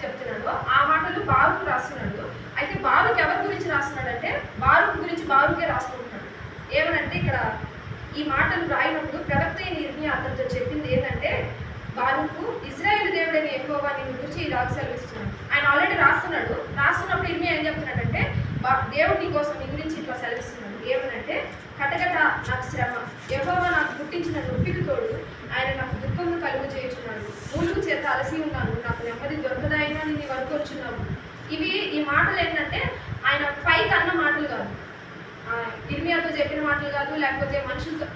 చెప్తున్నాడో ఆ మాటలు బారూకు రాస్తున్నాడు. అయితే బారూకు ఎవరి గురించి రాస్తున్నాడంటే బారూకు గురించి బారూకే రాసుకుంటున్నాడు. ఏమనంటే ఇక్కడ ఈ మాటలు రాయినప్పుడు ప్రవక్త అయిన ఇర్మియా అతనితో చెప్పింది ఏంటంటే, బారూకు ఇశ్రాయేలు దేవుడైన యెహోవా నిన్ను గురించి ఇలాగ సెలవిస్తున్నాడు. ఆయన ఆల్రెడీ రాస్తున్నాడు. రాస్తున్నప్పుడు ఇర్మియా ఏం చెప్తున్నాడంటే, దేవుడు నీ కోసం నీ గురించి ఇట్లా సెలవిస్తున్నాడు. ఏమనంటే, కటకట నాకు శ్రమ, యెహోవా నాకు పుట్టించిన నొప్పికి తోడు ఆయన నాకు దుఃఖము కలుగు చేయుచున్నాడు. మూలుగు చేత అలసి ఉన్నాను, నాకు నెమ్మది దొరకదైనా నీ వరకు వచ్చున్నాము. ఈ మాటలు ఏంటంటే ఆయన పైకి అన్న మాటలు కాదు, ఇర్మియాతో చెప్పిన మాటలు కాదు, లేకపోతే మనుషులతో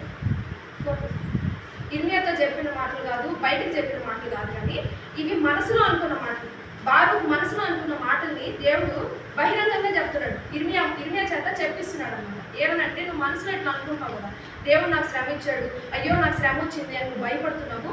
ఇర్మియాతో చెప్పిన మాటలు కాదు, బయటకు చెప్పిన మాటలు కాదు, కానీ ఇవి మనసులో అనుకున్న మాటలు. బారూకు మనసులో అనుకున్న మాటల్ని దేవుడు బహిరంగంగా చెప్తున్నాడు. ఇర్మియా చేత చెప్పిస్తున్నాడు అన్నమాట. ఏమనంటే, నువ్వు మనసులో ఇట్లా అనుకుంటున్నావు కదా, దేవుడు నాకు శ్రమ ఇచ్చాడు, అయ్యో నాకు శ్రమ వచ్చింది అని నువ్వు భయపడుతున్నావు,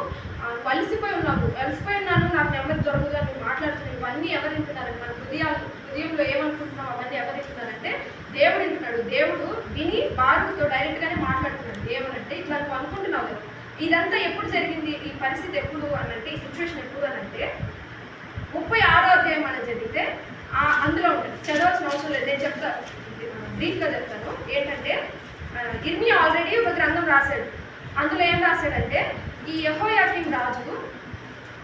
వలసిపోయి ఉన్నాను, నాకు నెమ్మది దొరకదు అని నువ్వు మాట్లాడుతున్నావు. ఇవన్నీ ఎవరు వింటున్నారని మన హృదయంలో ఏమనుకుంటున్నావు అవన్నీ ఎవరు వింటున్నారంటే దేవుడు వింటున్నాడు. దేవుడు విని బారూకుతో డైరెక్ట్గానే మాట్లాడుతున్నాడు. ఏమనంటే, ఇట్లా నువ్వు అనుకుంటున్నావు కదా, ఇదంతా ఎప్పుడు జరిగింది, ఈ పరిస్థితి ఎప్పుడు అనంటే, ఈ సిచ్యువేషన్ ఎప్పుడు అనంటే 36వ అధ్యాయం మనం చదివితే అందులో ఉంటుంది. చదవాల్సిన అవసరం లేదు, నేను చెప్తాను, బ్రీఫ్గా చెప్తాను. ఏంటంటే, ఇర్మియా ఆల్రెడీ ఒక గ్రంథం రాశాడు. అందులో ఏం రాశాడంటే, ఈ యెహోయాకీం రాజు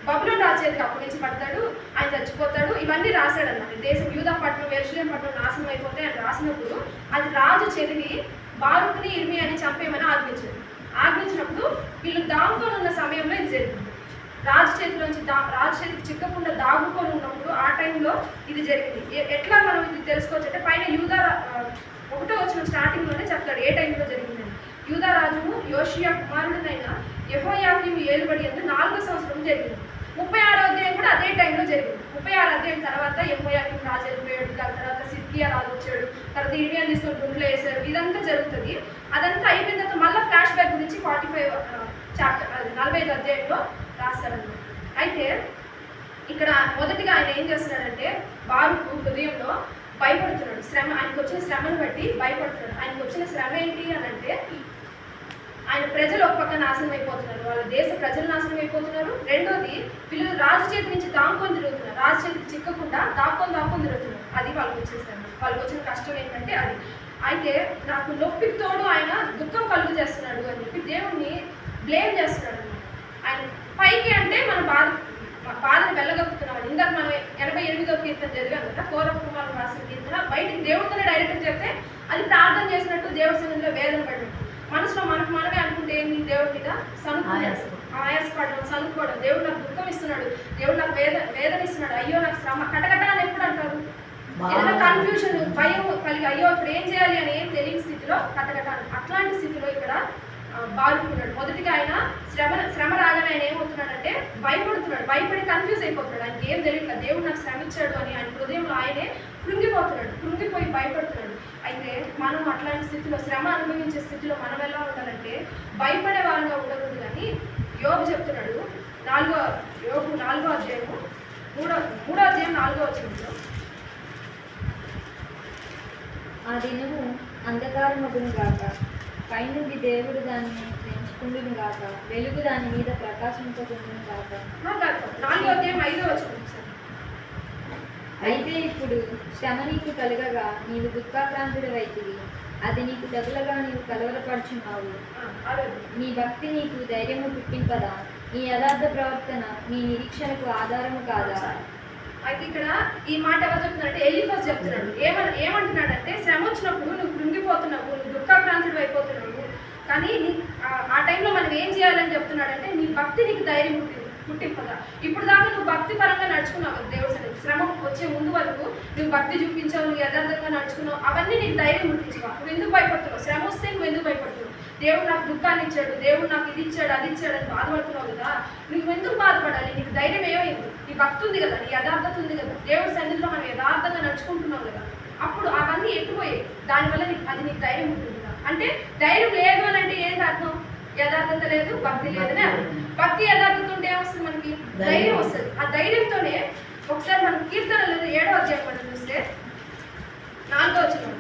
బబులోను రాజు చేతికి అప్పగించి పడతాడు, ఆయన చచ్చిపోతాడు, ఇవన్నీ రాశాడు అన్నమాట. దేశం యూదా పట్టణం యెరూషలేం పట్టణం నాశనం అయిపోతే ఆయన రాసినప్పుడు అది రాజు చదివి బారూకుని ఇర్మియాని చంపేయమని ఆజ్ఞించినప్పుడు వీళ్ళు దాగుకొని ఉన్న సమయంలో ఇది జరిగింది. రాజు చేతికి చిక్కకుండా దాగుకొని ఉన్నప్పుడు ఆ టైంలో ఇది జరిగింది. ఎట్లా మనం ఇది తెలుసుకోవచ్చు అంటే, పైన యూదా 1వ వచనం స్టార్టింగ్లోనే చెప్తాడు ఏ టైంలో జరిగిందని. యూదా రాజును యోషియా కుమారుడినైన యెహోయాకీము ఏలుబడి యందు 4వ సంవత్సరం జరిగింది. 36వ అధ్యాయం కూడా అదే టైంలో జరిగింది. 36వ అధ్యాయం తర్వాత యెహోయాకీము రాజు వెళ్ళిపోయాడు, దాని తర్వాత సిద్కియా రాజు వచ్చాడు, తర్వాత ఇర్మియా తీసుకొని గుండెలో వేశారు, ఇదంతా జరుగుతుంది. అదంతా అయిపోయిన తర్వాత మళ్ళీ ఫ్లాష్ బ్యాక్ గురించి 45 అధ్యాయంలో రాస్తారన్నమాట. అయితే ఇక్కడ మొదటిగా ఆయన ఏం చేస్తున్నాడంటే, బారూకు హృదయంలో భయపడుతున్నాడు. ఆయనకు వచ్చిన శ్రమను బట్టి భయపడుతున్నాడు. ఆయనకు వచ్చిన శ్రమ ఏంటి అని అంటే, ఆయన ప్రజలు ఒక పక్క నాశనం అయిపోతున్నారు, వాళ్ళ దేశ ప్రజలు నాశనం అయిపోతున్నారు. రెండోది, పిల్లలు రాజు చేతి నుంచి దాక్కొని తిరుగుతున్నారు, రాజు చేతికి చిక్కకుండా దాక్కొని తిరుగుతున్నారు. అది వాళ్ళకి వచ్చేసారు. వాళ్ళకి వచ్చిన కష్టం ఏంటంటే అది. అయితే నాకు నొప్పికి తోడు ఆయన దుఃఖం కలుగు చేస్తున్నాడు అని చెప్పి దేవుణ్ణి బ్లేమ్ చేస్తున్నాడు అన్నమాట. ఆయన పైకి అంటే మన బాధను వెళ్ళగక్కుతున్నాం. ఇందాక మనం 88వ కీర్తన చదివాం కదా, కోరహ కుమారుడు రాసిన కీర్తన. బయటికి దేవుడితోనే డైరెక్ట్గా చెప్తే అది ప్రార్థన చేసినట్టు, దేవుడి సన్నిధిలో వేదన పడినట్టు. మనసులో మనమే అనుకుంటే ఏంటి, దేవుడి మీద ఆయాసపడడం, సనుక్కోవడం. దేవుడు నాకు దుఃఖం ఇస్తున్నాడు, దేవుడు నాకు వేదన ఇస్తున్నాడు, అయ్యో నాకు శ్రమ, కటకట అని ఎప్పుడు అంటారు? ఏదైనా కన్ఫ్యూజన్, భయం కలిగి అయ్యో ఇప్పుడు ఏం చేయాలి అని ఏం తెలియని స్థితిలో కటకట. అట్లాంటి స్థితిలో ఇక్కడ బారుకున్నాడు. మొదటిగా ఆయన శ్రమ రాగానే ఆయన ఏమవుతున్నాడంటే భయపడుతున్నాడు, భయపడి కన్ఫ్యూజ్ అయిపోతున్నాడు. ఆయనకి ఏం తెలియట్లేదు, దేవుడు నాకు శ్రమ ఇచ్చాడు అని ఆయన హృదయంలో ఆయనే కృంగిపోయి భయపడుతున్నాడు. అయితే మనం అట్లాంటి స్థితిలో, శ్రమ అనుభవించే స్థితిలో మనం ఎలా ఉండాలంటే భయపడే వారంగా ఉండకూడదు. కానీ యోబు చెప్తున్నాడు, 4వ అధ్యాయము 3వ అధ్యాయం 4వ వచనంలో, ఆ దినము అంధకారమగును గాక, పైనుండి దేవుడు దాన్ని పెంచుకుండును గాక, వెలుగు దాని మీద ప్రకాశింపకుండును గాక. 4వ అధ్యాయం 5వ వచనం. అయితే ఇప్పుడు శ్రమ నీకు కలగగా నీవు దుఃఖాక్రాంతుడవైతివి, అది నీకు తగులగా నీవు కలవరపడుచున్నావు. నీ భక్తి నీకు ధైర్యము పుట్టింపదా, నీ యథార్థ ప్రవర్తన నీ నిరీక్షణకు ఆధారము కాదా. అయితే ఇక్కడ ఈ మాట ఎవరు చెప్తున్నారంటే ఎలీఫజ్ చెప్తున్నాడు. ఏమంటున్నాడంటే, శ్రమ వచ్చినప్పుడు నువ్వు కృంగిపోతున్నావు, నువ్వు దుఃఖాక్రాంతుడు అయిపోతున్నావు, కానీ ఆ టైంలో మనం ఏం చేయాలని చెప్తున్నాడంటే, నీ భక్తి నీకు ధైర్యం పుట్టింపదా. ఇప్పుడు దాకా నువ్వు భక్తి పరంగా నడుచుకున్నావు దేవుడి సన్నిధిలో, శ్రమ వచ్చే ముందు వరకు నువ్వు భక్తి చూపించావు, నువ్వు యథార్థంగా నడుచుకున్నావు, అవన్నీ నీకు ధైర్యం పుట్టించవా? నువ్వు ఎందుకు భయపడుతున్నావు? శ్రమ వస్తే నువ్వు ఎందుకు భయపడుతున్నావు? దేవుడు నాకు దుఃఖాన్ని ఇచ్చాడు, దేవుడు నాకు ఇది ఇచ్చాడు అది ఇచ్చాడు అని బాధపడుతున్నావు కదా, నువ్వు ఎందుకు బాధపడాలి? నీకు ధైర్యం ఏమైంది? నీ భక్తి ఉంది కదా, నీ యథార్థత ఉంది కదా, దేవుడి సన్నిధిలో మనం యథార్థంగా నడుచుకుంటున్నావు కదా, అప్పుడు అవన్నీ ఎట్టుపోయాయి. దానివల్ల అది నీకు ధైర్యం ఉంటుంది. అంటే ధైర్యం లేదు అని అంటే ఏంటి అర్థం? యథార్థత లేదు, భక్తి లేదని అర్థం. భక్తి యథార్థత ఉంటే ఏమొస్తుంది? మనకి ధైర్యం వస్తుంది. ఆ ధైర్యంతోనే ఒకసారి మనం కీర్తనలు 7వ అధ్యాయం మనం చూస్తే 4వ వచనం,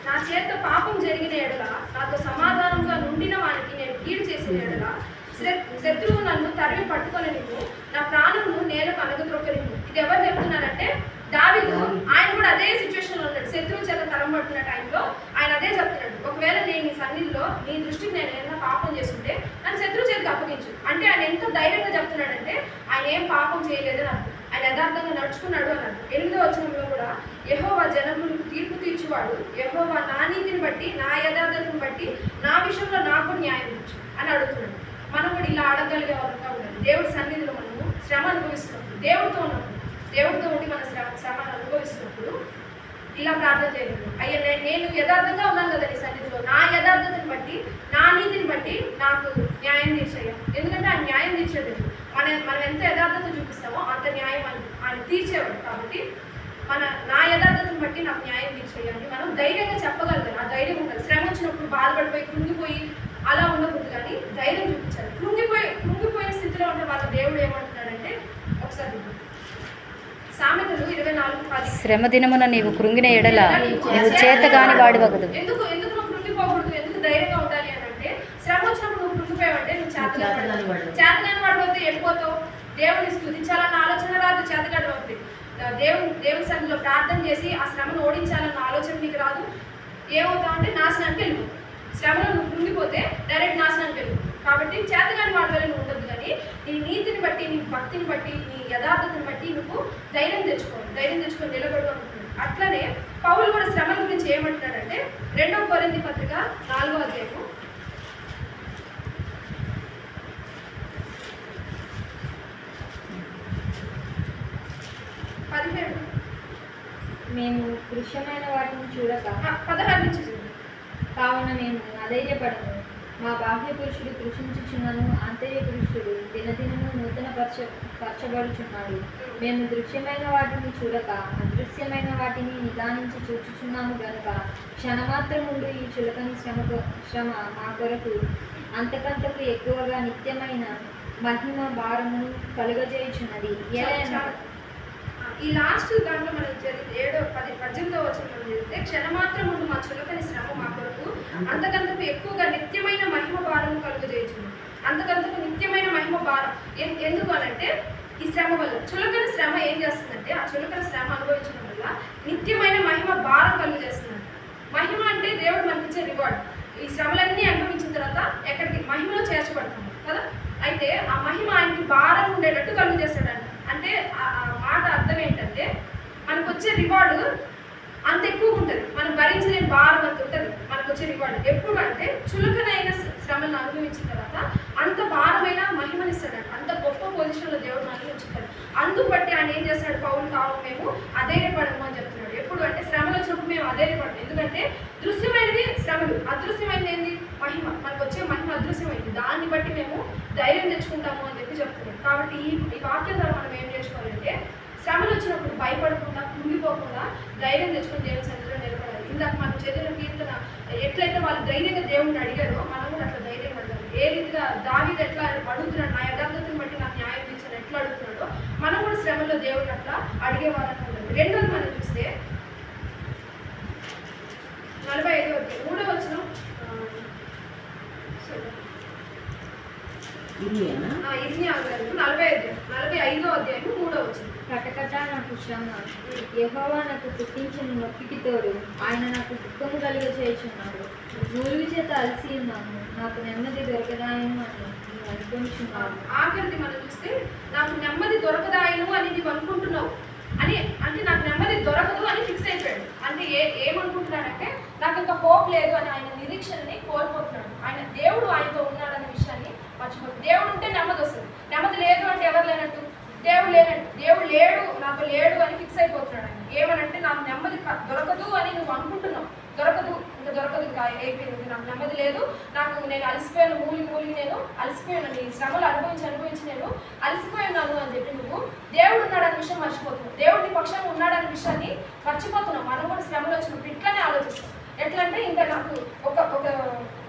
నా చేత పాపం జరిగిన ఎడల నాతో సమాధానంగా నుండిన వానికి నేను కీడు చేసిన ఎడల శత్రువు నన్ను తరిమి పట్టుకొననివ్వు, నా ప్రాణమును నేలకు అనగద్రొక్కనివ్వు. ఇది ఎవరు చెప్తున్నారంటే దావీదు. ఆయన కూడా అదే సిచ్యువేషన్ లో ఉన్నాడు. శత్రువు చేత తరంపడుతున్న టైంలో ఆయన అదే చెప్తున్నాడు, ఒకవేళ నేను నీ సన్నిధిలో నీ దృష్టికి నేను ఏదైనా పాపం చేస్తుంటే నన్ను శత్రువు చేతికి అప్పగించు. అంటే ఆయన ఎంత ధైర్యంగా చెప్తున్నాడంటే ఆయన ఏం పాపం చేయలేదని అర్థం, ఆయన యథార్థంగా నడుచుకున్నాడు అని అర్థం. 8వ వచనంలో కూడా యెహోవా జనములకు తీర్పు తీర్చువాడు, యెహోవా నా నీతిని బట్టి నా యథార్థతను బట్టి నా విషయంలో నాకు న్యాయం ఇచ్చు అని అడుగుతున్నాడు. మనం కూడా ఇలా అడగలిగే వాళ్ళగా ఉండాలి. దేవుడి సన్నిధిలో మనము శ్రమ అనుభవిస్తున్నప్పుడు, దేవుడితో ఉన్నప్పుడు, దేవుడితో ఉండి మన శ్రమను అనుభవిస్తున్నప్పుడు ఇలా ప్రార్థన చేయగలరు. అయ్యా నేను యథార్థంగా ఉన్నాను కదా నీ సన్నిధిలో, నా యథార్థతను బట్టి నా నీతిని బట్టి నాకు న్యాయం తీర్చయ్యా. ఎందుకంటే ఆయన న్యాయం తీర్చేది, మనం ఎంత యథార్థత చూపిస్తామో అంత న్యాయం ఆయన తీర్చేవాడు. కాబట్టి నా యథార్థతను బట్టి నాకు న్యాయం తీర్చేయాలి మనం ధైర్యంగా చెప్పగలగాలి. ఆ ధైర్యం ఉండాలి. శ్రమ వచ్చినప్పుడు బాధపడిపోయి కృంగిపోయి అలా ఉండకూడదు, కానీ ధైర్యం చూపించాలి. కృంగిపోయిన స్థితిలో ఉంటే వాళ్ళ దేవుడు ఏమంటున్నాడంటే, ఒకసారి సామెతలు 24:10, శ్రమ దినమున నీవు కృంగిన ఎడల నీవు చేతగాని వాడివగదు. ఎందుకు నువ్వు కృంగిపోకూడదు, ఎందుకు ధైర్యంగా ఉండాలి అని అంటే, శ్రమ వచ్చినప్పుడు నువ్వు కృంగిపోయావంటే నువ్వు చేతగాని వాడిపోతే వెళ్ళిపోతావు. దేవుడిని స్తుతించాలన్న ఆలోచన రాదు, చేతగాడు అవుతుంది. దేవుని సన్నిధిలో ప్రార్థన చేసి ఆ శ్రమను ఓడించాలన్న ఆలోచన నీకు రాదు. ఏమవుతావు అంటే నాశనానికి వెళ్ళిపో. శ్రమలో నువ్వు కృంగిపోతే డైరెక్ట్ నాశనానికి వెళ్ళిపో. కాబట్టి చేతగాని వాడివలే నువ్వు ఉండదు, కానీ నీ నీతిని బట్టి, నీ భక్తిని బట్టి, నీ యథార్థతను బట్టి నువ్వు ధైర్యం తెచ్చుకొని నిలబడు అనుకుంటున్నాడు. అట్లనే పౌలు కూడా శ్రమల గురించి ఏమంటున్నాడంటే 2వ కొరింథీ పత్రిక 4వ అధ్యాయము 17. మేము దృశ్యమైన వాటిని చూడక 16 నుంచి కావున మేము అధైర్యపడము. మా బాహ్య పురుషుడు కృషించుచున్నాను, ఆంతర్య పురుషుడు దినదినము నూతన పరచబడుచున్నాడు. మేము దృశ్యమైన వాటిని చూడక అదృశ్యమైన వాటిని నిదానించి చూచుచున్నాము గనుక క్షణమాత్రముందు ఈ చులకని శ్రమ మా కొరకు అంతకంతకు ఎక్కువగా నిత్యమైన మహిమ భారమును కలుగజేయుచున్నది. ఈ లాస్ట్ దాంట్లో మనం చదివితే 18వ వచనం చదివితే, క్షణమాత్రం ముందు మా చులకని శ్రమ మా కొరకు అంతకంతకు ఎక్కువగా నిత్యమైన మహిమ భారము కలుగజేయుచున్నది. అంతకంతకు నిత్యమైన మహిమ భారం ఎందుకు అనంటే, ఈ శ్రమ వల్ల చులకని శ్రమ ఏం చేస్తుందంటే, ఆ చులకని శ్రమ అనుభవించడం వల్ల నిత్యమైన మహిమ భారం కలుగజేస్తుంది. మహిమ అంటే దేవుడు మనకి ఇచ్చే రివార్డ్. ఈ శ్రమలన్నీ అనుభవించిన తర్వాత ఎక్కడికి మహిమలో చేర్చబడతాము కదా. అయితే ఆ మహిమ ఆయనకి భారం ఉండేటట్టు కలుగజేస్తాడంట. అంటే ఆ మాట అర్థం ఏంటంటే, మనకు వచ్చే రివార్డు అంత ఎక్కువ ఉంటుంది, మనం భరించలేని భారం అంత ఉంటుంది మనకు వచ్చే రివార్డు. ఎప్పుడు అంటే చులకనైన శ్రమలను అనుభవించిన తర్వాత అంత భారమైన మహిమనిస్తాడు, అంత గొప్ప పొజిషన్లో దేవుడు మనకి ఉంచుతాడు. అందుబట్టి ఆయన ఏం చేస్తాడు, పౌలు కావు మేము అధైర్యపడము అని చెప్తున్నాడు. ఎప్పుడు అంటే శ్రమలు వచ్చినప్పుడు మేము అధైర్యపడము, ఎందుకంటే దృశ్యమైనది శ్రమలు, అదృశ్యమైనది ఏంది మహిమ. మనకు వచ్చే మహిమ అదృశ్యమైంది, దాన్ని బట్టి మేము ధైర్యం తెచ్చుకుంటాము అని చెప్తున్నాడు. కాబట్టి ఈ వాక్యం ద్వారా మనం ఏం నేర్చుకోవాలంటే, శ్రమలు వచ్చినప్పుడు భయపడకుండా కృంగిపోకుండా ధైర్యం తెచ్చుకుని దేవుని సన్నిధిలో నిలబడాలి. ఇందాక మనం చదివిన కీర్తన ఎట్లయితే వాళ్ళు ధైర్యంగా దేవుడిని అడిగారో మనం కూడా అట్లా ధైర్యం అడగాలి. ఏ రీతిగా దావీదు ఎట్లా అడుగుతున్నాడు, నా యథార్థతను బట్టి నాకు న్యాయం తీర్చాను ఎట్లా అడుగుతున్నాడో మనం కూడా శ్రమలో దేవుడిని అట్లా అడిగే వాళ్ళని ఉండాలి. రెండోది మనం చూస్తే 45వ అధ్యాయం 3వ వచనం, ఇర్మియా 45వ అధ్యాయం 3వ వచనం. కటకట నాకు శ్రమ, యెహోవా నాకు పుట్టించిన నొప్పికి తోడు ఆయన నాకు దుఃఖము కలుగజేయుచున్నాడు. నూలుగు చేత అలసి ఉన్నాను, నాకు నెమ్మది దొరకదాయను అని నేను అనుకుంటున్నాను. ఆఖరిది మనం చూస్తే, నాకు నెమ్మది దొరకదాయను అని నీవు అనుకుంటున్నావు అని, అంటే నాకు నెమ్మది దొరకదు అని ఫిక్స్ అయిపోయాడు. అంటే ఏమనుకుంటున్నాడంటే, నాకు ఇంకా హోప్ లేదు అని ఆయన నిరీక్షణని కోల్పోతున్నాడు. ఆయన దేవుడు ఆయనతో ఉన్నాడనే విషయాన్ని మర్చిపోతుంది. దేవుడు ఉంటే నెమ్మది వస్తుంది, నెమ్మది లేదు అంటే ఎవరు లేనట్టు, దేవుడు లేనట్టు. దేవుడు లేడు, నాతో లేడు అని ఫిక్స్ అయిపోతున్నాడు. ఆయన ఏమనంటే, నాకు నెమ్మది దొరకదు అని నువ్వు అనుకుంటున్నావు, దొరకదు ఇంకా అయిపోయింది, నాకు నెమ్మది లేదు, నేను అలసిపోయాను, మూలిగి నేను అలసిపోయాను, నీ శ్రమలు అనుభవించి నేను అలసిపోయినాను అని చెప్పి నువ్వు దేవుడు ఉన్నాడనే విషయం మర్చిపోతున్నావు, దేవుడి పక్షంగా ఉన్నాడనే విషయాన్ని మర్చిపోతున్నావు. మనం కూడా శ్రమలు వచ్చినప్పుడు ఇట్లానే ఆలోచిస్తాం. ఎట్లా అంటే, ఇంకా నాకు ఒక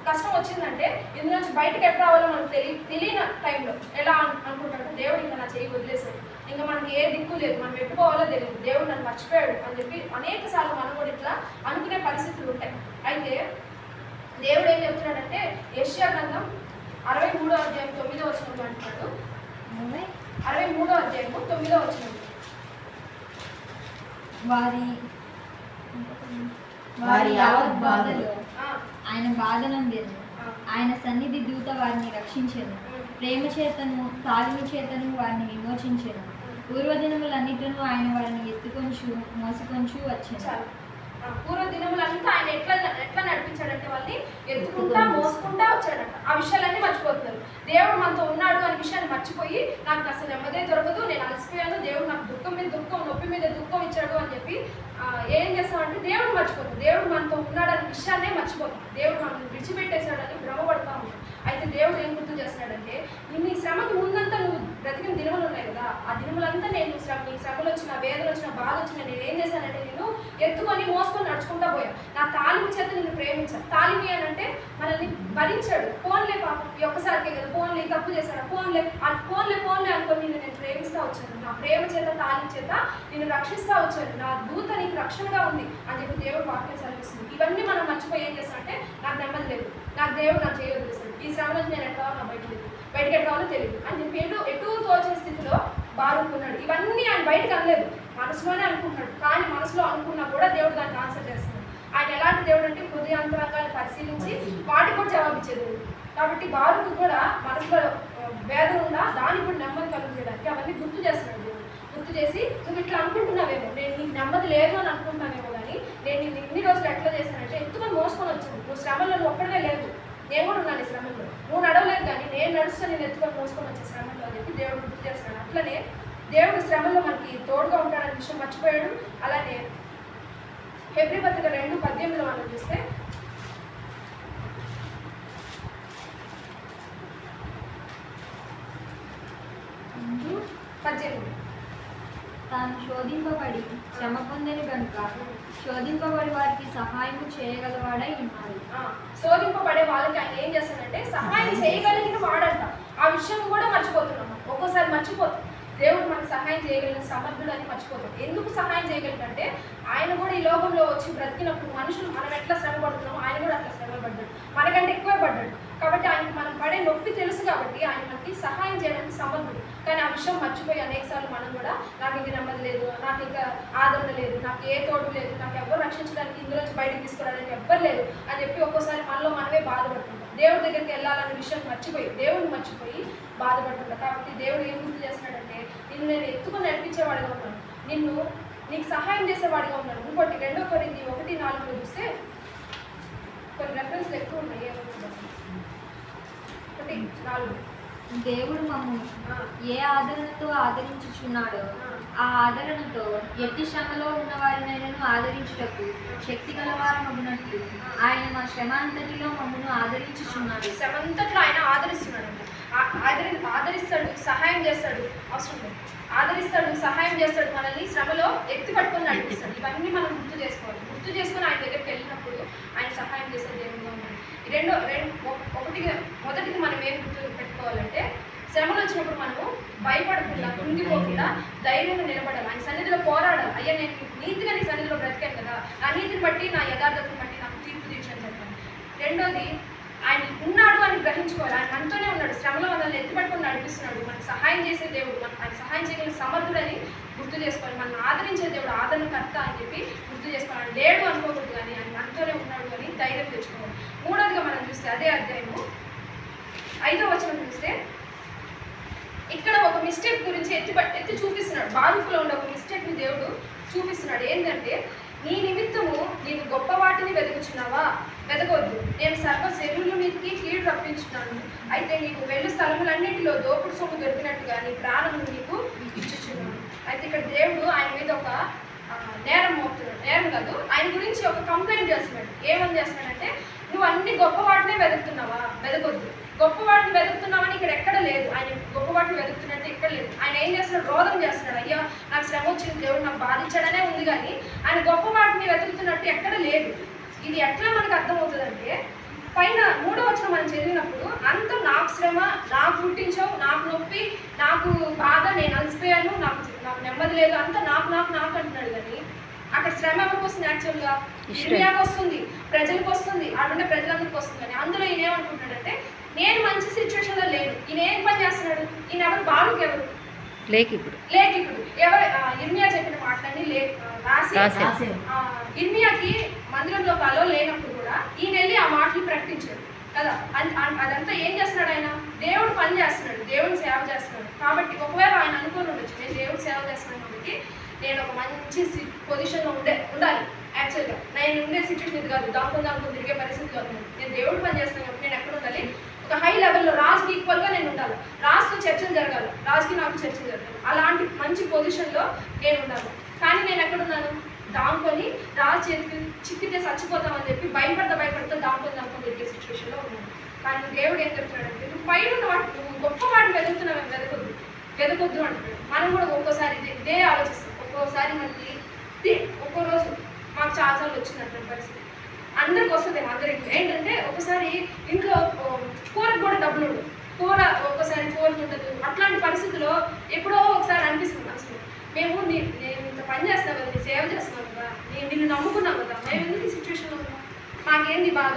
కష్టం వచ్చిందంటే ఇందు నుంచి బయటకు ఎట్లా రావాలో మనకు తెలియని టైంలో ఎలా అనుకుంటాడు, దేవుడు ఇంకా నా చేయి వదిలేసాడు, ఇంకా మనకి ఏ దిక్కు లేదు, మనం ఎట్టుకోవాలో తెలియదు, దేవుడు నన్ను మర్చిపోయాడు అని చెప్పి అనేక సార్లు మనం కూడా ఇట్లా అనుకునే పరిస్థితులు ఉంటాయి. అయితే దేవుడు ఏం చెప్తున్నాడంటే, యెషయా గ్రంథం 63వ అధ్యాయం 9వ వచనంలో అంటున్నాడు. 63వ అధ్యాయం 9వ వచనం. వారి యావత్ బాధలో ఆ, ఆయన బాధనందెను. ఆ, ఆయన సన్నిధి దూత వారిని రక్షించెను. ప్రేమ చేతను తాళిమి చేతను వారిని విమోచించెను. పూర్వదినములన్నిటిను ఆయన వారిని ఎత్తుకొంచు మోసుకొంచు వచ్చెను. చాలు. పూర్వ దినములంతా ఆయన ఎట్లా ఎట్లా నడిపించాడంటే వాళ్ళని ఎత్తుకుంటా మోసుకుంటా వచ్చాడంట. ఆ విషయాలన్నీ మర్చిపోతున్నారు. దేవుడు మనతో ఉన్నాడు అనే విషయాన్ని మర్చిపోయి నాకు అసలు నెమ్మదే దొరకదు, నేను అలసిపోయాను, దేవుడు నాకు దుఃఖం మీద దుఃఖం, నొప్పి మీద దుఃఖం ఇచ్చాడు అని చెప్పి ఏం చేస్తామంటే దేవుడు మర్చిపోతాం. దేవుడు మనతో ఉన్నాడు అనే విషయాన్నే మర్చిపోతాం. దేవుడు మనల్ని విడిచిపెట్టేశాడని భ్రమపడతా ఉంటాం. అయితే దేవుడు ఏం గుర్తు చేస్తున్నాడంటే నీ శ్రమకు ముందంతా నువ్వు బ్రతికిన దినములు ఉన్నాయి కదా, ఆ దినములంతా నేను నీ శ్రమలు వచ్చిన, వేదన వచ్చిన, బాధ వచ్చిన నేను ఏం చేశానంటే నేను ఎత్తుకొని మోసుకొని నడుచుకుంటా పోయా. నా తాలిమి చేత నిన్ను ప్రేమించాను. తాలిమి అని అంటే మనల్ని భరించాడు. ఫోన్లే పాపం ఈ ఒక్కసారికే కదా, ఫోన్లే తప్పు చేశాడు, ఫోన్లే ఫోన్లే అనుకొని నేను ప్రేమిస్తూ వచ్చాను. నా ప్రేమ చేత తాలిమి చేత నేను రక్షిస్తూ వచ్చాను. నా దూత నీకు రక్షణగా ఉంది అని చెప్పి దేవుడు వాక్యం చదివిస్తుంది. ఇవన్నీ మనం మర్చిపోయి ఏం చేస్తామంటే నాకు నెమ్మది లేదు, నాకు దేవుడు నాకు చేయవలసింది, ఈ శ్రమ నుంచి నేను ఎట్లా నా బయటకి ఎట్లా తెలియదు అని చెప్పి ఎటు తోచే స్థితిలో బారుకున్నాడు. ఇవన్నీ ఆయన బయటకు అనలేదు, మనసులోనే అనుకుంటున్నాడు. కానీ మనసులో అనుకున్నా కూడా దేవుడు దానికి ఆన్సర్ చేస్తున్నాడు. ఆయన ఎలాంటి దేవుడు అంటే హృదయాంతరంగాన్ని పరిశీలించి వాటికి కూడా జవాబిచ్చే దేవుడు. కాబట్టి బారుకు కూడా మనసులో వేదన ఉందా దానికి కూడా నెమ్మది కలుగజేయడానికి అవన్నీ గుర్తు చేస్తున్నాడు దేవుడు. గుర్తు చేసి నువ్వు ఇట్లా అనుకుంటున్నావేమో, నేను నీకు నెమ్మది లేదు అని అనుకుంటున్నావేమో, కానీ నేను నిన్ను ఇన్ని రోజులు ఎట్లా చేశానంటే ఎత్తుకొని మోసుకొని వచ్చాను. నువ్వు శ్రమలో నువ్వు ఒక్కడే లేదు, నేను కూడా ఉన్నాను ఈ శ్రమంలో. నువ్వు నడవలేదు కానీ నేను నడుస్తూ నేను ఎత్తుకొని మోసుకొని వచ్చే శ్రమంలో అని చెప్పి దేవుడు గుర్తు చేస్తున్నాడు. అట్లనే దేవుడు శ్రమంలో మనకి తోడుగా ఉంటాడనే విషయం మర్చిపోయాడు. అలానే హెబ్రీ పత్రిక 2:18 మనం చూస్తే తాను శోధింపబడి శ్రమ పొందని కనుక శోధింపబడి వారికి సహాయం చేయగలవాడై ఉన్నాడు. శోధింపబడే వాళ్ళకి ఆయన ఏం చేస్తాడంటే సహాయం చేయగలిగిన వాడంట. ఆ విషయం కూడా మర్చిపోతున్నాం. ఒక్కోసారి మర్చిపోతాం దేవుడు మనకు సహాయం చేయగలిగిన సమర్థుడు అని మర్చిపోతాం. ఎందుకు సహాయం చేయగలిగినంటే ఆయన కూడా ఈ లోకంలో వచ్చి బ్రతికినప్పుడు మనుషులు మనం ఎట్లా శ్రమ పడుతున్నామో ఆయన కూడా అట్లా శ్రమ పడ్డాడు, మనకంటే ఎక్కువే పడ్డాడు. కాబట్టి ఆయనకి మనం పడే నొప్పి తెలుసు కాబట్టి ఆయన మనకి సహాయం చేయడానికి సమర్థుడు. కానీ ఆ విషయం మర్చిపోయి అనేకసార్లు మనం కూడా నాకు ఇంక నెమ్మది లేదు, నాకు ఇంకా ఆదరణ లేదు, నాకు ఏ తోడు లేదు, నాకు ఎవరు రక్షించడానికి ఇందులోంచి బయటకు తీసుకురావడానికి ఎవ్వరు లేదు అని చెప్పి ఒక్కోసారి మనలో మనమే బాధపడుతుంటాం. దేవుడి దగ్గరికి వెళ్ళాలనే విషయం మర్చిపోయి దేవుడిని మర్చిపోయి బాధపడుతుంటాం. కాబట్టి దేవుడు ఏం గుర్తు చేస్తున్నాడంటే నిన్ను నేను ఎత్తుకొని నడిపించేవాడిగా ఉన్నాను, నీకు సహాయం చేసేవాడిగా ఉన్నాను. ఇంకోటి 2 కొరింథీ 1:4 చూస్తే కొన్ని రెఫరెన్స్లు ఎక్కువ ఉన్నాయి. ఏమవుతుందో 1:4 దేవుడు మమ్మల్ని ఏ ఆదరణతో ఆదరించుచున్నాడో ఆ ఆదరణతో ఎట్టి శ్రమలో ఉన్న వారినైనా ఆదరించుటకు శక్తి గలవారమగునట్లు ఆయన మా శ్రమ అంతటిలో మమ్మల్ని ఆదరించుచున్నాడు. శ్రమ అంతట్లో ఆయన ఆదరిస్తున్నాడు. ఆదరిస్తాడు, సహాయం చేస్తాడు. అవసరం లేదు, ఆదరిస్తాడు, సహాయం చేస్తాడు, మనల్ని శ్రమలో ఎత్తి పట్టుకొని నడిపిస్తాడు. ఇవన్నీ మనం గుర్తు చేసుకోవాలి. గుర్తు చేసుకొని ఆయన దగ్గరికి వెళ్ళినప్పుడు ఆయన సహాయం చేసే దేవుడుగా ఉన్నాడు. మొదటిది మనం ఏం గుర్తు పెట్టుకోవాలంటే శ్రమలు వచ్చినప్పుడు మనము భయపడకుండా కృంగిపోకుండా ధైర్యంగా నిలబడాలి. ఆయన సన్నిధిలో పోరాడాలి. అయ్యా నేను నీతిగా నీ సన్నిధిలో బ్రతికాను కదా, నా నీతిని బట్టి నా యథార్థతను బట్టి నాకు తీర్పు తీర్చని చెప్పాను. రెండోది ఆయన ఉన్నాడు అని గ్రహించుకోవాలి. ఆయన మనతోనే ఉన్నాడు, శ్రమలో మనల్ని ఎత్తిపట్టుకొని నడిపిస్తున్నాడు, మనకు సహాయం చేసే దేవుడు, ఆయన సహాయం చేయగలిగిన సమర్థుడని గుర్తు చేసుకోవాలి. మనల్ని ఆదరించే దేవుడు, ఆదరణకర్త అని చెప్పి గుర్తు చేసుకోవాలి. లేడు అనుకోకూడదు కానీ ఆయన మనతోనే ఉన్నాడు అని ధైర్యం తెచ్చుకోవాలి. మూడోదిగా మనం చూస్తే అదే అధ్యాయము 5వ వచనం చూస్తే ఇక్కడ ఒక మిస్టేక్ గురించి ఎత్తి చూపిస్తున్నాడు. బారుకులో ఉండే ఒక మిస్టేక్ని దేవుడు చూపిస్తున్నాడు. ఏంటంటే నీ నిమిత్తము నీవు గొప్ప వాటిని వెతుకుచున్నావా? వెతకొద్దు, నేను సర్వ శరీరుల మీదకి కీడు రప్పించున్నాను. అయితే నీకు వెళ్ళు స్థలములన్నింటిలో దోపుడు సొమ్ము దొరికినట్టుగా నీ ప్రాణం నీకు ఇచ్చుచున్నాను. అయితే ఇక్కడ దేవుడు ఆయన మీద ఒక నేరం మోపుతున్నాడు. నేరం కాదు, ఆయన గురించి ఒక కంప్లైంట్ చేస్తున్నాడు. ఏమని చేస్తున్నాడంటే నువ్వు అన్ని గొప్ప వాటినే వెతుకుతున్నావా? వెతకొద్దు. గొప్ప వాటిని వెతుకుతున్నామని ఇక్కడ ఎక్కడ లేదు. ఆయన గొప్ప వాటిని వెతుకుతున్నట్టు ఎక్కడ లేదు. ఆయన ఏం చేస్తున్నాడు? రోధం చేస్తున్నాడు. అయ్యా నాకు శ్రమ వచ్చింది, దేవుడు నాకు బాధించాడనే ఉంది, కానీ ఆయన గొప్ప వాటిని వెతుకుతున్నట్టు ఎక్కడ లేదు. ఇది ఎట్లా మనకు అర్థమవుతుందంటే పైన 3వ వచనం మనం చదివినప్పుడు అంత నాకు శ్రమ, నాకు పుట్టించావు, నాకు నొప్పి, నాకు బాధ, నేను అలసిపోయాను, నాకు నెమ్మది లేదు, అంతా నాకు అంటున్నాడు. కానీ అక్కడ శ్రమ ఎవరికి వస్తుంది? యాక్చువల్గా ఇర్మియాకు వస్తుంది, ప్రజలకు వస్తుంది, అటుండే ప్రజలందరికీ వస్తుంది. కానీ అందులో ఈయన ఏమనుకుంటున్నాడంటే నేను మంచి సిచ్యువేషన్లో లేను. ఈయన ఏం పని చేస్తున్నాడు? ఈయన ఎవరు? బాలుకి ఎవరు? లేఖికుడు. ఎవరు? ఇర్మియా చెప్పిన మాటలన్నీ రాసి ఇర్మియాకి మందిరంలో అలో లేనప్పుడు కూడా ఈయన వెళ్ళి ఆ మాటలు ప్రకటించాడు కదా. అదంతా ఏం చేస్తున్నాడు? ఆయన దేవుడు పని చేస్తున్నాడు, దేవుని సేవ చేస్తున్నాడు. కాబట్టి ఒకవేళ ఆయన అనుకోని ఉండొచ్చు, నేను దేవుడు సేవ చేస్తున్నాను కాబట్టి నేను ఒక మంచి పొజిషన్లో ఉండాలి. యాక్చువల్గా నేను ఉండే సిచ్యువేషన్ ఇది కాదు, దాంతో తిరిగే పరిస్థితి కాదు. నేను దేవుడు పని చేస్తున్నాను కాబట్టి నేను ఎక్కడ ఉండాలి? ఒక హై లెవెల్లో రాజుకి ఈక్వల్గా నేను ఉండాలి. రాజుతో చర్చలు జరగాలి, రాజుకి నాకు చర్చలు జరగాలి. అలాంటి మంచి పొజిషన్లో నేను ఉండాలి. కానీ నేను ఎక్కడున్నాను? దాంకొని రాజు చేతికి చిక్కితే చచ్చిపోతామని చెప్పి భయపడతా దాంకొని తిరిగే సిచ్యువేషన్లో ఉన్నాను. కానీ దేవుడు ఏం చెప్తున్నాడంటే, నువ్వు పైన ఉన్న వాటి, నువ్వు గొప్ప వాటిని వెతుకుతున్నావు, వెతకొద్దు అంటున్నాడు. మనం కూడా ఒక్కోసారి ఇదే ఆలోచిస్తాం. ఒక్కోసారి మనకి ఒక్కో రోజు మాకు చాలా వచ్చినటువంటి పరిస్థితి అందరికి వస్తుంది. అందరికి ఏంటంటే ఒకసారి ఇంట్లో కూరకు కూడా డబ్బులు ఉండదు, కూర ఒక్కసారి కూరకు ఉండదు. అట్లాంటి పరిస్థితుల్లో ఎప్పుడో ఒకసారి అనిపిస్తుంది అసలు నేను ఇంత పని చేస్తాను కదా, సేవ చేస్తున్నాను కదా, నిన్ను నమ్ముకున్నాం కదా, మేము ఎందుకు ఈ సిచ్యువేషన్లో ఉన్నాం, మాకేంది బాధ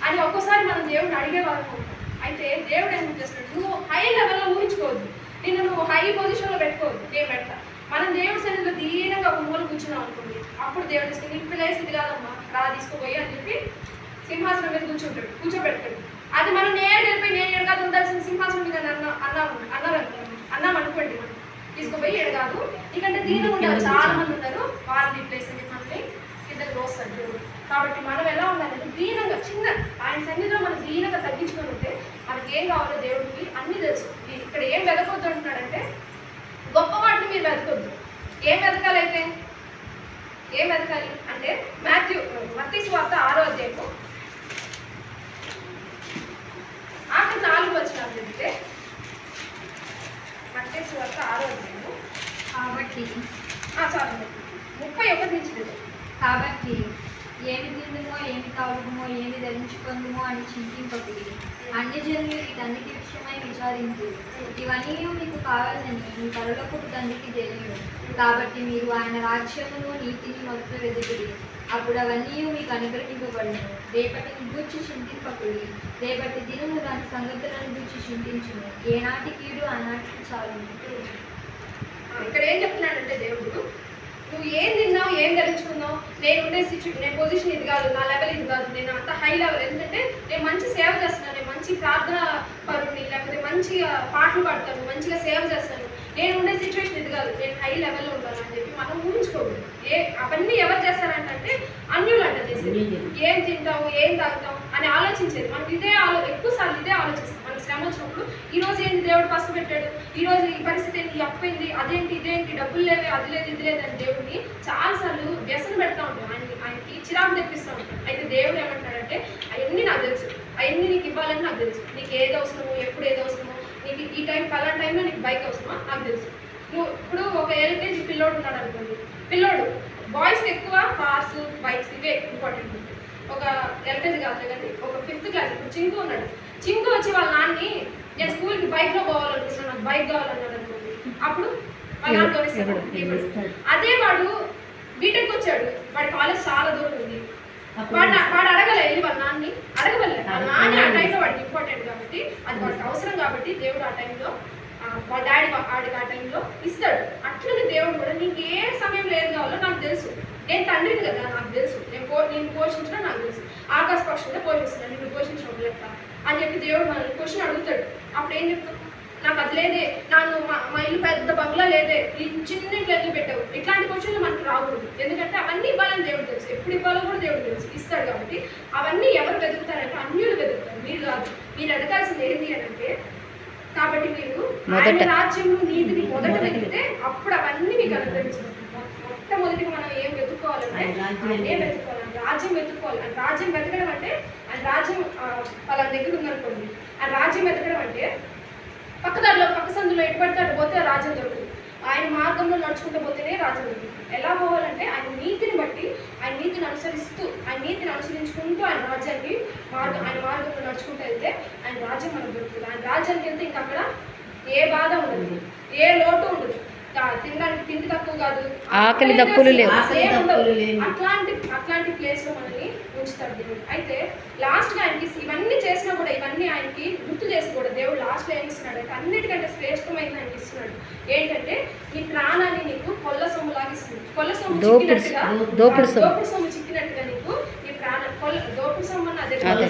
అని ఒక్కోసారి మనం దేవుడిని అడిగే వాళ్ళం ఉంటాం. అయితే దేవుడు ఏం చేస్తున్నాడు? నువ్వు హై లెవెల్లో ఊహించుకోవద్దు, నువ్వు హై పొజిషన్లో పెట్టుకోవద్దు. నేను పెడతా. మనం దేవుడి సన్నిధిలో దీనంగా ఒక మూల కూర్చున్నాం అనుకోండి, అప్పుడు దేవుడు తీసుకుని నీ ప్లేస్ ఇది కాదమ్మా, రా తీసుకుపోయి అని చెప్పి సింహాసనం మీద కూర్చోబెడతాడు. అది మనం వెళ్ళిపోయి నేను ఎడగాదు ఉండాల్సిన సింహాసనం మీద అన్నాం అనుకోండి, మనం తీసుకుపోయి ఎడగాదు. ఎందుకంటే దీనం ఉండాలి, చాలా మంది ఉన్నారు, వాళ్ళని ప్లేస్ అని మనల్ని కిందకి వస్తాడు దేవుడు. కాబట్టి మనం ఎలా ఉండాలంటే దీనంగా చిన్న ఆయన సన్నిధిలో మనం దీనంగా తగ్గించుకొని ఉంటే మనకి ఏం కావాలో దేవుడికి అన్నీ తెలుసు. ఇక్కడ ఏం వెతకొద్దు అంటున్నాడంటే, గొప్ప వాటిని మీరు వెతకొద్దు. ఏం వెతకాలి అయితే? ఏం వెతకాలి అంటే మత్తయి సువార్త 6వ అధ్యాయము ఆఖరి 4 వచనాలు చదివితే, మత్తయి సువార్త 6వ అధ్యాయము కాబట్టి 31 నుంచి చదివి. కాబట్టి ఏమి తిందుమో, ఏమి తాగుదుమో, ఏమి ధరించుకుందుమో అని చింతింపకుడి. అన్ని జనులు వీటన్నిటి విషయమై విచారించు. ఇవన్నీ మీకు కావాలని మీ పరలోకపు తండ్రికి తెలియదు. కాబట్టి మీరు ఆయన రాజ్యమును నీతిని మొదట వెతుకుడి, అప్పుడు అవన్నీ మీకు అనుగ్రహింపబడును. రేపటిని గూర్చి చింతింపకుడి, రేపటి దినము దాని సంగతులను గూర్చి చింతించును. ఏనాటి కీడు ఆనాటికి చాలును. ఇక్కడ ఏం చెప్తున్నాడంటే దేవుడు, నువ్వు ఏం తిన్నావు, ఏం ధరించుకున్నావు, నేను పొజిషన్ ఇది కాదు, నా లెవెల్ ఇది కాదు, నేను అంత హై లెవెల్. ఎందుకంటే నేను మంచి సేవ చేస్తున్నాను, నేను మంచి ప్రార్థన పరుని, లేకపోతే మంచిగా పాటలు పాడతాను, మంచిగా సేవ చేస్తాను, నేను ఉండే సిచ్యువేషన్ ఇది కాదు, నేను హై లెవెల్లో ఉంటాను అని చెప్పి మనం ఊహించుకోకూడదు. అవన్నీ ఎవరు చేస్తారంటే అన్యులు అంట చేసేది. ఏం తింటావు, ఏం తాగుతావు అని ఆలోచించేది. మనకి ఎక్కువసార్లు ఇదే ఆలోచిస్తాం. మనకి శ్రమ వచ్చినప్పుడు ఈరోజు ఏంటి దేవుడు పసుపు పెట్టాడు, ఈరోజు ఈ పరిస్థితి ఏంటి, అప్పైంది, అదేంటి, ఇదేంటి, డబ్బులు లేవే, అది లేదు, ఇది లేదు అని దేవుడిని చాలాసార్లు వ్యసనం పెడతా ఉంటాం. ఆయనకి చిరాకు తెప్పిస్తూ ఉంటాం. అయితే దేవుడు ఏమంటాడంటే, అవన్నీ నాకు తెలుసు, అవన్నీ నీకు ఇవ్వాలని నాకు తెలుసు, నీకు ఏది అవసరమో, ఎప్పుడు ఏది అవసరమో, నీకు ఈ పలానా టైంలో నీకు బైక్ అవసరమా నాకు తెలుసు. నువ్వు ఇప్పుడు ఒక LKG పిల్లోడు ఉన్నాడు అనుకోండి, పిల్లోడు బాయ్స్ ఎక్కువ కార్స్, బైక్స్ ఇవే ఇంపార్టెంట్. ఒక LKG కాదు కానీ ఒక 5th క్లాస్ ఇప్పుడు చింకు ఉన్నాడు. చింకు వచ్చి వాళ్ళ నాన్ని, నేను స్కూల్కి బైక్లో పోవాలనుకుంటున్నాను, నాకు బైక్ కావాలన్నాడు అనుకోండి, అప్పుడు వాళ్ళ నాన్న కొనిస్తాడు. అదే వాడు బీటెక్ వచ్చాడు, వాడి కాలేజ్ చాలా దూరం ఉంది, వాడు అడగలే, వెళ్ళి వాళ్ళ నాన్ని అడగవలే. వాళ్ళ నాన్న ఆ టైంలో వాడికి ఇంపార్టెంట్ కాబట్టి, అది వాడికి అవసరం కాబట్టి దేవుడు ఆ టైంలో, వాళ్ళ డాడీ వాడికి ఆ టైంలో ఇస్తాడు. అట్లనే దేవుడు కూడా నీకు ఏ సమయంలో ఏది కావాలో నాకు తెలుసు, నేను తండ్రిని కదా, నాకు తెలుసు, నేను పోషించడం నాకు తెలుసు, ఆకాశ పక్షులతో పోషిస్తున్నాను, నిన్ను పోషించడం లేక అని చెప్పి దేవుడు మనల్ని క్వశ్చన్ అడుగుతాడు. అప్పుడు ఏం చెప్తాం? నాకు అది లేదే, నన్ను మా ఇల్లు పెద్ద బంగ్లా లేదే, ఈ చిన్న ఇంట్లో ఎందుకు పెట్టావు, ఇట్లాంటి క్వశ్చన్లు మనకి రాకూడదు. ఎందుకంటే అవన్నీ ఇవ్వాలని దేవుడు తెలుసు, ఎప్పుడు ఇవ్వాలో కూడా దేవుడు తెలుసు, ఇస్తాడు. కాబట్టి అవన్నీ ఎవరు వెతుకుతారంటే అన్యులు వెతుకుతారు, మీరు కాదు. మీరు ఎదగాల్సింది ఏంటి అని అంటే, కాబట్టి మీరు ఆయన రాజ్యంలో నీతిని మొదట వెతికితే అప్పుడు అవన్నీ మీకు అనుగ్రహించారు. మొట్టమొదటిగా మనం ఏం వెతుక్కోవాలంటే ఏం వెతుక్కోవాలి, రాజ్యం వెతుక్కోవాలి. ఆయన రాజ్యం వెతకడం అంటే, ఆయన రాజ్యం వాళ్ళ దగ్గర ఉందనుకోండి, ఆయన రాజ్యం వెతకడం అంటే పక్క సందులో ఎటు పడితే అటు పోతే రాజ్యం దొరుకుతుంది. ఆయన మార్గంలో నడుచుకుంటూ పోతేనే రాజ్యం దొరుకుతుంది. ఎలా పోవాలంటే ఆయన నీతిని బట్టి, ఆయన నీతిని అనుసరిస్తూ, ఆయన నీతిని అనుసరించుకుంటూ ఆయన రాజ్యానికి ఆయన మార్గంలో నడుచుకుంటూ వెళ్తే ఆయన రాజ్యం మనకు దొరుకుతుంది. ఆయన రాజ్యానికి వెళ్తే ఇంకా అక్కడ ఏ బాధ ఉండదు, ఏ లోటు ఉండదు, తినడానికి తిండి తక్కువ కాదు, ఆకలి దప్పులు లేవు, అట్లాంటి ప్లేస్ లో మనల్ని ఉంచుతాడు దేవుడు. అయితే లాస్ట్గా ఆయనకి ఇవన్నీ చేసినా కూడా ఇవన్నీ ఆయనకి గుర్తు చేసి కూడా దేవుడు లాస్ట్లో ఏమి ఇస్తున్నాడు అంటే అన్నిటికంటే శ్రేష్టమైనది ఆయనకి ఇస్తున్నాడు. ఏంటంటే నీ ప్రాణాన్ని నీకు కొల్ల సొమ్ము లాగిస్తుంది. కొల్ల సొమ్ము చిక్కినట్టుగా, దోపుడు సొమ్ము చిక్కినట్టుగా నీకు నీ ప్రాణం దోపుడు సొమ్ము అన్న అదే కొల్ల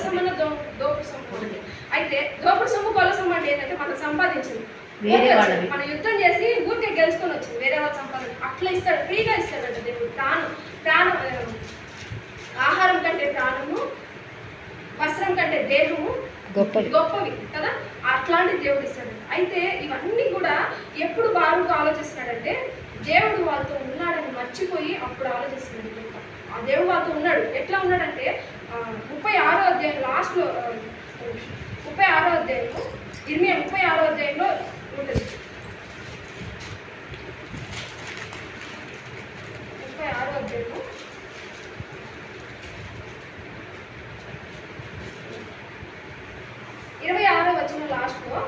సొమ్ము అన్న దోపుడు సొమ్ము అంటే. అయితే దోపుడు సొమ్ము కొల్ల సొమ్ము అంటే ఏంటంటే మనం సంపాదించింది, మన యుద్ధం చేసి ఊరికే గెలుచుకొని వచ్చింది వేరే వాళ్ళు సంపాదన అట్లా ఇస్తాడు, ఫ్రీగా ఇస్తాడంట దేవుడు. ప్రాణం ఆహారం కంటే ప్రాణము, వస్త్రం కంటే దేహము గొప్పవి కదా, అట్లాంటి దేవుడు ఇస్తాడు. అయితే ఇవన్నీ కూడా ఎప్పుడు బారుకు ఆలోచిస్తున్నాడంటే దేవుడు వాళ్ళతో ఉన్నాడని మర్చిపోయి అప్పుడు ఆలోచిస్తున్నాడు. ఆ దేవుడు వాళ్ళతో ఉన్నాడు. ఎట్లా ఉన్నాడంటే 36వ అధ్యాయం లాస్ట్లో 36వ అధ్యాయంలో ఇర్మియా 36వ అధ్యాయంలో ఉంటుంది. 36వ అధ్యాయము 26వ వచనం లాస్ట్లో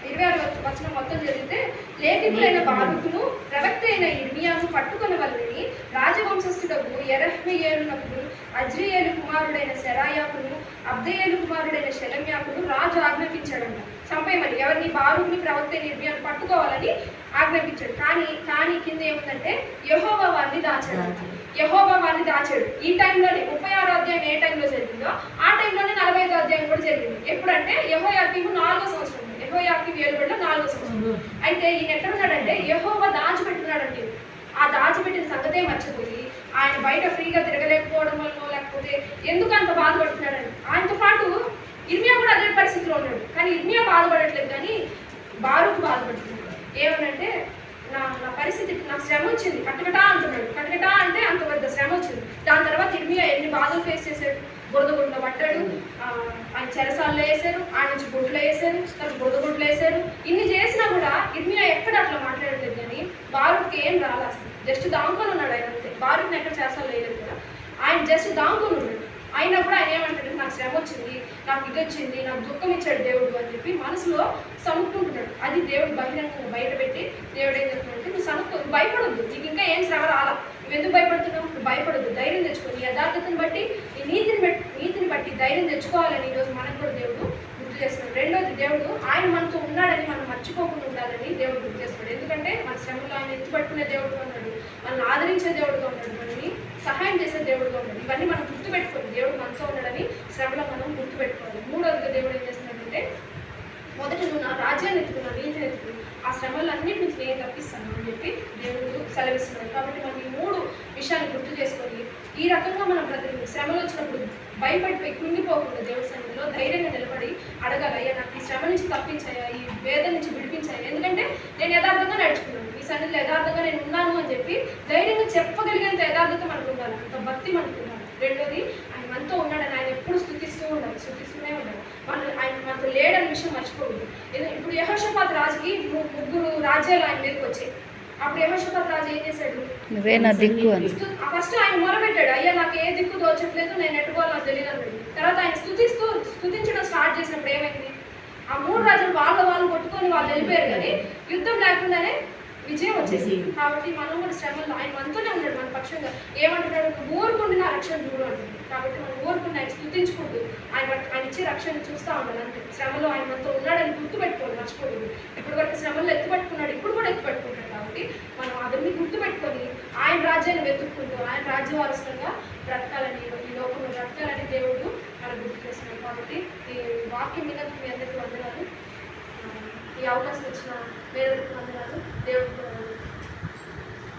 26వ వచనం మొత్తం జరిగితే లేఖికులైన బారూకును ప్రవక్త అయిన ఇర్మియాను పట్టుకుని వల్లని రాజవంశస్థుడకు యెరహ్మెయేలునకును అజ్రీయేలు కుమారుడైన సెరాయాకును అబ్దయేలు కుమారుడైన షెలమ్యాకును రాజు ఆజ్ఞాపించాడంట చంపేయమని. ఎవరిని? బారూకుని ప్రవక్త అయిన ఇర్మియాను పట్టుకోవాలని ఆజ్ఞాపించాడు. కానీ కింద ఏముందంటే యెహోవా వారిని దాచాడు. ఈ టైంలోనే 36వ అధ్యాయం ఏ టైంలో జరిగిందో ఆ టైంలోనే 45వ అధ్యాయం కూడా జరిగింది. ఎప్పుడంటే యెహోయాకీము 4వ సంవత్సరం, యెహోయాకీము ఏలుబడిలో 4వ సంవత్సరం. అయితే ఈయన ఎక్కడున్నాడంటే యెహోవా దాచిపెట్టున్నాడంటే ఆ దాచిపెట్టిన సంగతే మర్చిపోయి ఆయన బయట ఫ్రీగా తిరగలేకపోవడం వల్ల లేకపోతే ఎందుకు అంత బాధపడుతున్నాడండి. ఆయనతో పాటు ఇర్మియా కూడా అదే పరిస్థితిలో ఉన్నాడు. కానీ ఇర్మియా బాధపడట్లేదు, కానీ బారూకు బాధపడుతున్నాడు. ఏమనంటే నా పరిస్థితి, నాకు శ్రమ వచ్చింది, కట్టకటా అంటున్నాడు. కట్టకటా అంటే అంత పెద్ద శ్రమ వచ్చింది. దాని తర్వాత ఇర్మియా ఎన్ని బాధలు ఫేస్ చేశాడు. బురదగుంట్లో పట్టాడు, ఆయన చెరసాల్లో వేశారు, ఆయన నుంచి గుడ్లు వేశారు, తను బురదగుడ్లు వేశారు. ఇన్ని చేసినా కూడా ఇర్మియా ఎక్కడ అట్లా మాట్లాడలేదు. కానీ బారూక్కి ఏం రాలేదు అసలు. జస్ట్ దాంకొని ఉన్నాడు ఆయన అంతే. బారూక్ని ఎక్కడ చెరసాల్లో వేయలేదు కదా, ఆయన జస్ట్ దాంకొని ఉన్నాడు. అయినప్పుడు ఆయన ఏమంటాడు, నాకు శ్రమ వచ్చింది, నాకు ఇది వచ్చింది, నాకు దుఃఖం ఇచ్చాడు దేవుడు అని చెప్పి మనసులో సనుక్కుంటున్నాడు. అది దేవుడు బహిరంగంగా బయట పెట్టి దేవుడు ఏం చెప్తున్నాడంటే నువ్వు భయపడొద్దు, నీకు ఇంకా ఏం శ్రమ రాలా, నువ్వు ఎందుకు భయపడుతున్నావు, నువ్వు భయపడొద్దు, ధైర్యం తెచ్చుకో, నీ యథార్థతను బట్టి నీ నీతిని బట్టి ధైర్యం తెచ్చుకోవాలని ఈరోజు మనకు కూడా దేవుడు గుర్తు చేస్తున్నాడు. రెండోది, దేవుడు ఆయన మనతో ఉన్నాడని మనం మర్చిపోకుండా ఉండాలని దేవుడు గుర్తు చేస్తున్నాడు. ఎందుకంటే మన శ్రమలో ఆయన ఎత్తుపట్టుకునే దేవుడుగా ఉన్నాడు, మనల్ని ఆదరించే దేవుడుగా ఉన్నాడు, మనల్ని సహాయం చేసే దేవుడుగా ఉన్నాడు. ఇవన్నీ మనం గుర్తుపెట్టుకోవాలి. దేవుడు మనతో ఉన్నాడని శ్రమలో మనం గుర్తుపెట్టుకోవాలి. మూడోదిగా దేవుడు ఏం చేస్తున్నాడంటే మొదటి నువ్వు నా రాజ్యాన్ని ఎత్తుకున్నా, నీతిని ఎత్తుకుని ఆ శ్రమలన్నిటి నుంచి నేను తప్పిస్తాను అని చెప్పి దేవుడు సెలవిస్తున్నాడు. కాబట్టి మనం ఈ 3 విషయాలు గుర్తు చేసుకొని ఈ రకంగా మనం ప్రతి శ్రమలు వచ్చినప్పుడు భయపడిపోయి కుంగిపోకుండా దేవుడి సన్నిధిలో ధైర్యంగా నిలబడి అడగాలి, అయ్యా నాకు ఈ శ్రమ నుంచి తప్పించాయా, ఈ వేదన నుంచి విడిపించాయా, ఎందుకంటే నేను యథార్థంగా నడుచుకున్నాను, ఈ సన్నిధిలో యథార్థంగా నేను ఉన్నాను అని చెప్పి ధైర్యంగా చెప్పగలిగేంత యథార్థత మనకు ఉండాలి, అంత భక్తి మనకు ఉండాలి. రెండోది, ఆయన మనతో ఉన్నాడని ఆయన ఎప్పుడు స్థుతిస్తూనే ఉండాలి. ఆయన మనతో లేడని విషయం మర్చిపోకూడదు. ఇప్పుడు యెహోషాపాతు రాజుకి 3 రాజ్యాలు ఆయన మీదకి వచ్చాయి. అప్పుడు యెహోషాపాతు రాజు ఏం చేశాడు, నువ్వే నా దిక్కు అని ఫస్ట్ ఆయన మొరపెట్టాడు, అయ్యా నాకు ఏ దిక్కు తోచట్లేదు, నేను ఎట్టుకోవాలో నాకు తెలియదు అన్నాడు. తర్వాత ఆయన స్థుతించడం స్టార్ట్ చేసినప్పుడు ఏమైంది, ఆ 3 రాజులు వాళ్ళు కొట్టుకొని వాళ్ళు వెళ్ళిపోయారు, కానీ యుద్ధం లేకుండానే విజయం వచ్చేసి. కాబట్టి మనం కూడా శ్రమల్లో ఆయన మనతోనే ఉన్నాడు, మన పక్షంగా. ఏమంటున్నాడు, ఊరుకుండి నా రక్షణ చూడు అంటుంది. కాబట్టి మనం ఊరుకుండి ఆయన స్థుతించుకుంటూ ఆయన ఇచ్చే రక్షణ చూస్తూ ఉండాలి. అంతే శ్రమలో ఆయన మనతో ఉన్నాడని గుర్తుపెట్టుకోవాలి, మర్చిపోకూడదు. ఇప్పుడు వరకు శ్రమల్లో ఎత్తుపట్టుకున్నాడు, ఇప్పుడు కూడా ఎత్తుపట్టుకుంటాడు. కాబట్టి మనం అవన్నీ గుర్తుపెట్టుకొని ఆయన రాజ్యాన్ని వెతుక్కుంటూ ఆయన రాజ్యవారసులుగా బ్రతకాలని, ఈ లోకంలో బ్రతకాలని దేవుడు మనకు గుర్తు చేస్తున్నాడు. కాబట్టి ఈ వాక్యం విన్నప్పుడు మీ అందరికీ వందనాలు. ఈ అవకాశం ఇచ్చిన వేరే వందనాలు. దేవుడు